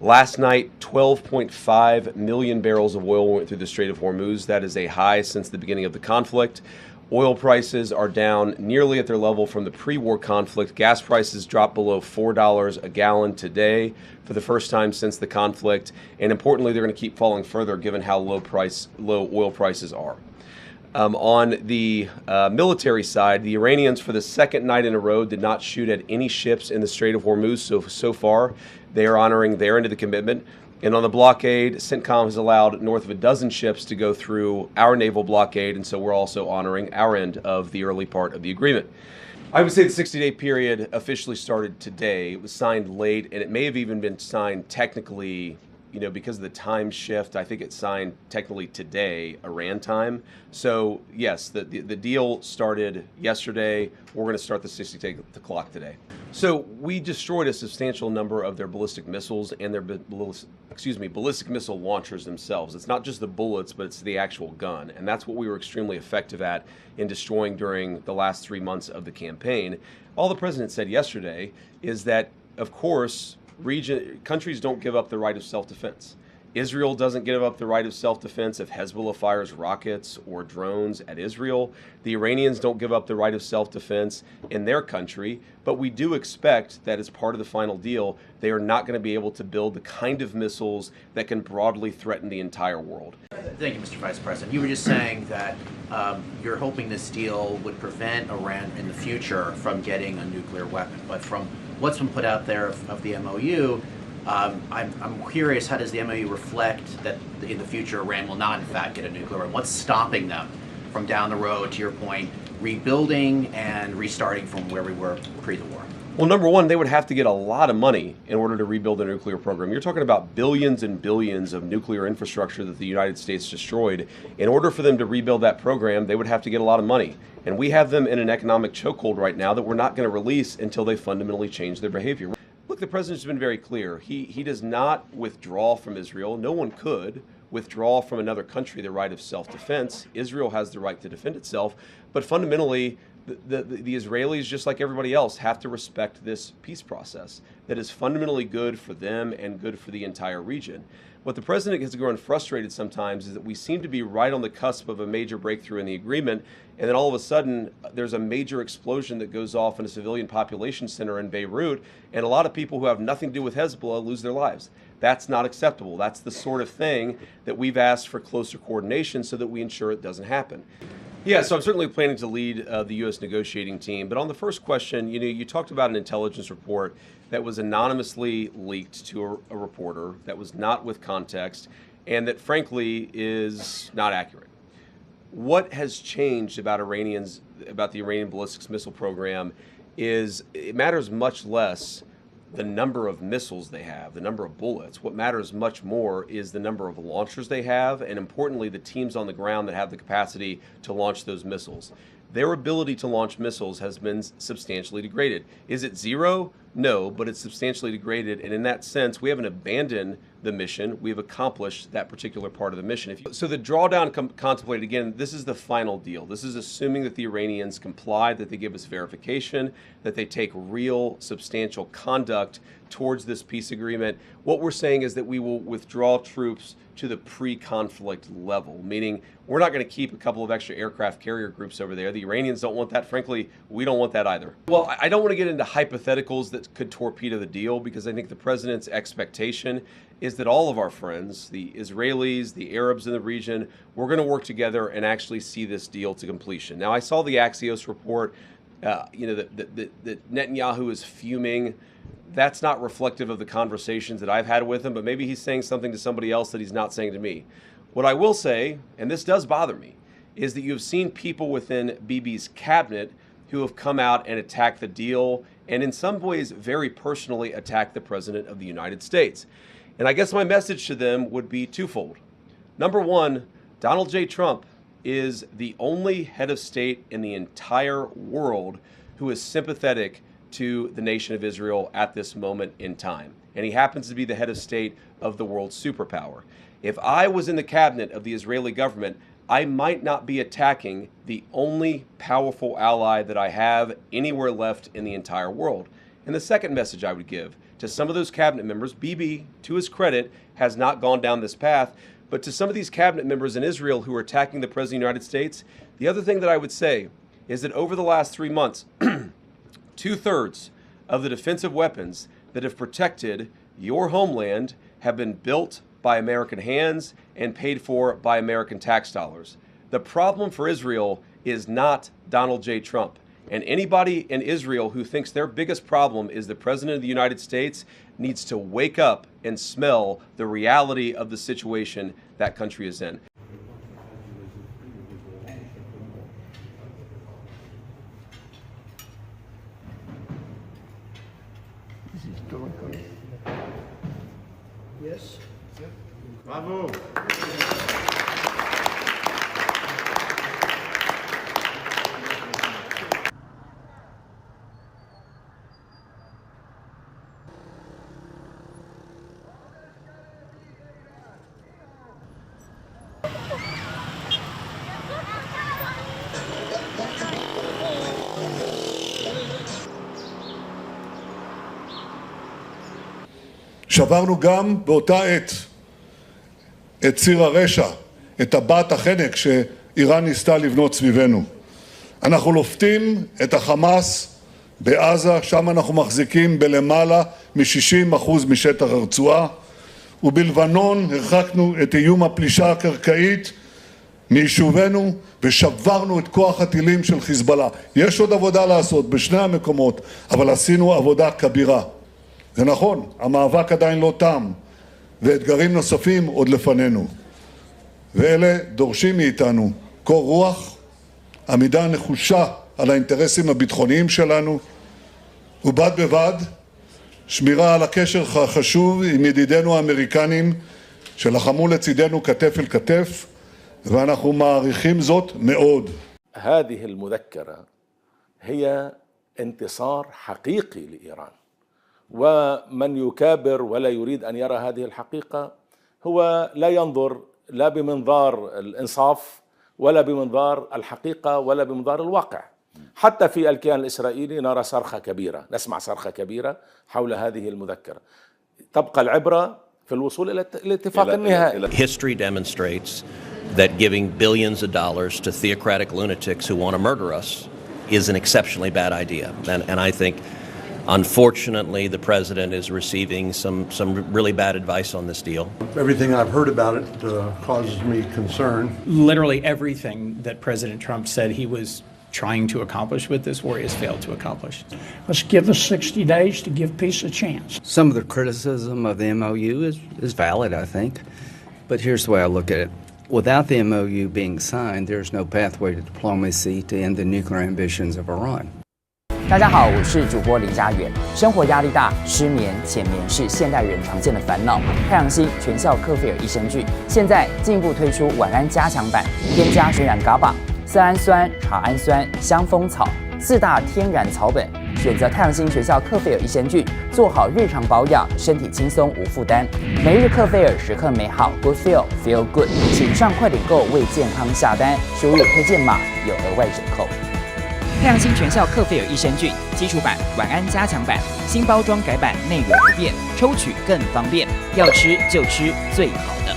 Last night, 12.5 million barrels of oil went through the Strait of Hormuz. That is a high since the beginning of the conflict. Oil prices are down nearly at their level from the pre-war conflict. Gas prices dropped below $4 a gallon today for the first time since the conflict. And importantly, they're going to keep falling further given how low oil prices are. On the military side, the Iranians, for the second night in a row, did not shoot at any ships in the Strait of Hormuz so far. They are honoring their end of the commitment. And on the blockade, CENTCOM has allowed north of a dozen ships to go through our naval blockade, and so we're also honoring our end of the early part of the agreement. I would say the 60-day period officially started today. It was signed late, and it may have even been signed technically, because of the time shift. I think it's signed technically today, Iran time. So yes, the deal started yesterday. We're going to start the 60-day clock today. So we destroyed a substantial number of their ballistic missiles and their ballistic missile launchers themselves. It's not just the bullets, but it's the actual gun. And that's what we were extremely effective at in destroying during the last 3 months of the campaign. All the president said yesterday is that, of course, countries don't give up the right of self-defense. Israel doesn't give up the right of self-defense if Hezbollah fires rockets or drones at Israel. The Iranians don't give up the right of self-defense in their country, but we do expect that as part of the final deal, they are not going to be able to build the kind of missiles that can broadly threaten the entire world. Thank you, Mr. Vice President. You were just saying that you're hoping this deal would prevent Iran in the future from getting a nuclear weapon, but from what's been put out there of the MOU, I'm curious, how does the MOU reflect that in the future Iran will not in fact get a nuclear weapon? What's stopping them from down the road, to your point, rebuilding and restarting from where we were pre the war? Well, number one, they would have to get a lot of money in order to rebuild the nuclear program. You're talking about billions and billions of nuclear infrastructure that the United States destroyed. In order for them to rebuild that program, they would have to get a lot of money. And we have them in an economic chokehold right now that we're not going to release until they fundamentally change their behavior. Look, the president's been very clear. He does not withdraw from Israel. No one could withdraw from another country the right of self-defense. Israel has the right to defend itself. But fundamentally, the Israelis, just like everybody else, have to respect this peace process that is fundamentally good for them and good for the entire region. What the president gets grown frustrated sometimes is that we seem to be right on the cusp of a major breakthrough in the agreement, and then all of a sudden there's a major explosion that goes off in a civilian population center in Beirut, and a lot of people who have nothing to do with Hezbollah lose their lives. That's not acceptable. That's the sort of thing that we've asked for closer coordination so that we ensure it doesn't happen. Yeah, so I'm certainly planning to lead the U.S. negotiating team. But on the first question, you talked about an intelligence report that was anonymously leaked to a reporter, that was not with context, and that frankly is not accurate. What has changed about the Iranian ballistics missile program is it matters much less the number of missiles they have, the number of bullets. What matters much more is the number of launchers they have, and importantly, the teams on the ground that have the capacity to launch those missiles. Their ability to launch missiles has been substantially degraded. Is it zero? No, but it's substantially degraded, and in that sense, we haven't abandoned the mission. We've accomplished that particular part of the mission. So the drawdown contemplated, again, this is the final deal. This is assuming that the Iranians comply, that they give us verification, that they take real substantial conduct towards this peace agreement. What we're saying is that we will withdraw troops to the pre-conflict level, meaning we're not going to keep a couple of extra aircraft carrier groups over there. The Iranians don't want that. Frankly, we don't want that either. Well, I don't want to get into hypotheticals that could torpedo the deal, because I think the president's expectation is that all of our friends, the Israelis, the Arabs in the region, we're going to work together and actually see this deal to completion. Now, I saw the Axios report, that Netanyahu is fuming. That's not reflective of the conversations that I've had with him, but maybe he's saying something to somebody else that he's not saying to me. What I will say, and this does bother me, is that you have seen people within Bibi's cabinet who have come out and attacked the deal, and in some ways very personally attacked the President of the United States. And I guess my message to them would be twofold. Number one, Donald J. Trump is the only head of state in the entire world who is sympathetic to the nation of Israel at this moment in time. And he happens to be the head of state of the world's superpower. If I was in the cabinet of the Israeli government, I might not be attacking the only powerful ally that I have anywhere left in the entire world. And the second message I would give to some of those cabinet members. Bibi, to his credit, has not gone down this path. But to some of these cabinet members in Israel who are attacking the President of the United States, the other thing that I would say is that over the last 3 months, 2/3 of the defensive weapons that have protected your homeland have been built by American hands and paid for by American tax dollars. The problem for Israel is not Donald J. Trump. And anybody in Israel who thinks their biggest problem is the President of the United States needs to wake up and smell the reality of the situation that country is in. Yes. Bravo. שברנו גם באותה עת את ציר הרשע, את טבעת החנק שאיראן ניסתה לבנות סביבנו. אנחנו לופתים את החמאס בעזה, שם אנחנו מחזיקים בלמעלה מ-60% משטח הרצועה, ובלבנון הרחקנו את איום הפלישה הקרקעית מיישובנו ושברנו את כוח הטילים של חיזבאללה. יש עוד עבודה לעשות בשני המקומות, אבל עשינו עבודה כבירה. זה נכון, המאבק עדיין לא תם, ואתגרים נוספים עוד לפנינו. ואלה דורשים מאיתנו קור רוח, עמידה נחושה על האינטרסים הביטחוניים שלנו, ובד בבד שמירה על הקשר החשוב עם ידידינו האמריקנים שלחמו לצידנו כתף אל כתף, ואנחנו מעריכים זאת מאוד. هذه المذكرة هي انتصار حقيقي لإيران. ومن يكابر ولا يريد أن يرى هذه الحقيقة هو لا ينظر لا بمنظار الإنصاف ولا بمنظار الحقيقة ولا بمنظار الواقع. حتى في الكيان الإسرائيلي نرى صرخة كبيرة، نسمع صرخة كبيرة حول هذه المذكرة. تبقى العبرة في الوصول إلى الاتفاق النهائي. History demonstrates that giving billions of dollars to theocratic lunatics who want to murder us is an exceptionally bad idea. And I think unfortunately, the president is receiving some really bad advice on this deal. Everything I've heard about it causes me concern. Literally everything that President Trump said he was trying to accomplish with this war, he has failed to accomplish. Let's give us 60 days to give peace a chance. Some of the criticism of the MOU is valid, I think. But here's the way I look at it. Without the MOU being signed, there's no pathway to diplomacy to end the nuclear ambitions of Iran. 大家好，我是主播林家远。生活压力大，失眠、浅眠是现代人常见的烦恼。太阳星全效克菲尔益生菌现在进一步推出晚安加强版，添加水染伽马、色氨酸、茶氨酸、香蜂草4大天然草本，选择太阳星全效克菲尔益生菌，做好日常保养，身体轻松无负担。每日克菲尔，时刻美好 ，Good Feel Good。请上快点购为健康下单，输入推荐码有额外折扣。太阳星全效克菲尔益生菌基础版、晚安加强版，新包装改版，内容不变，抽取更方便。要吃就吃最好的。